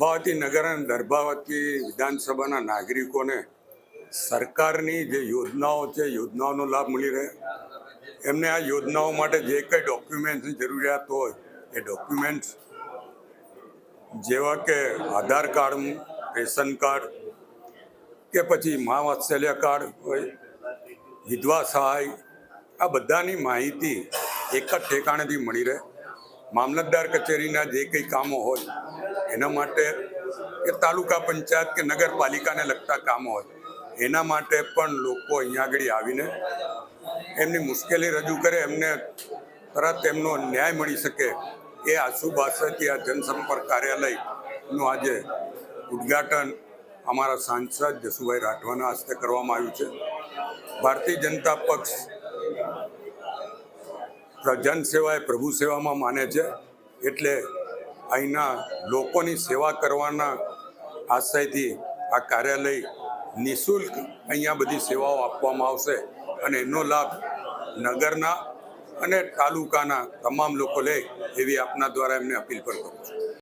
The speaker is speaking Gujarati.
પ્રભાવતી નગર અને દર્ભાવતી વિધાનસભાના નાગરિકોને સરકારની જે યોજનાઓ છે યોજનાઓનો લાભ મળી રહે, એમને આ યોજનાઓ માટે જે કંઈ ડોક્યુમેન્ટ્સની જરૂરિયાત હોય એ ડોક્યુમેન્ટ્સ જેવા કે આધાર કાર્ડ, રેશન કાર્ડ કે પછી મા વાત્સલ્ય કાર્ડ હોય, વિધવા સહાય, આ બધાની માહિતી એક જ ઠેકાણેથી મળી રહે. મામલતદાર કચેરીના જે કંઈ કામો હોય એના માટે કે તાલુકા પંચાયત કે નગરપાલિકાને લગતા કામો હોય એના માટે પણ લોકો અહીંયા આગળ આવીને એમની મુશ્કેલી રજૂ કરે, એમને તરત એમનો ન્યાય મળી શકે એ આશુભાષાથી આ જનસંપર્ક કાર્યાલયનું આજે ઉદ્ઘાટન અમારા સાંસદ જસુભાઈ રાઠવાના હસ્તે કરવામાં આવ્યું છે. ભારતીય જનતા પક્ષ જન સેવા એ પ્રભુ સેવામાં માને છે, એટલે અહીંના લોકોની સેવા કરવાના આશયથી આ કાર્યાલય નિઃશુલ્ક અહીંયા બધી સેવાઓ આપવામાં આવશે અને એનો લાભ નગરના અને તાલુકાના તમામ લોકો લે એવી આપના દ્વારા એમને અપીલ પણ કરું છું.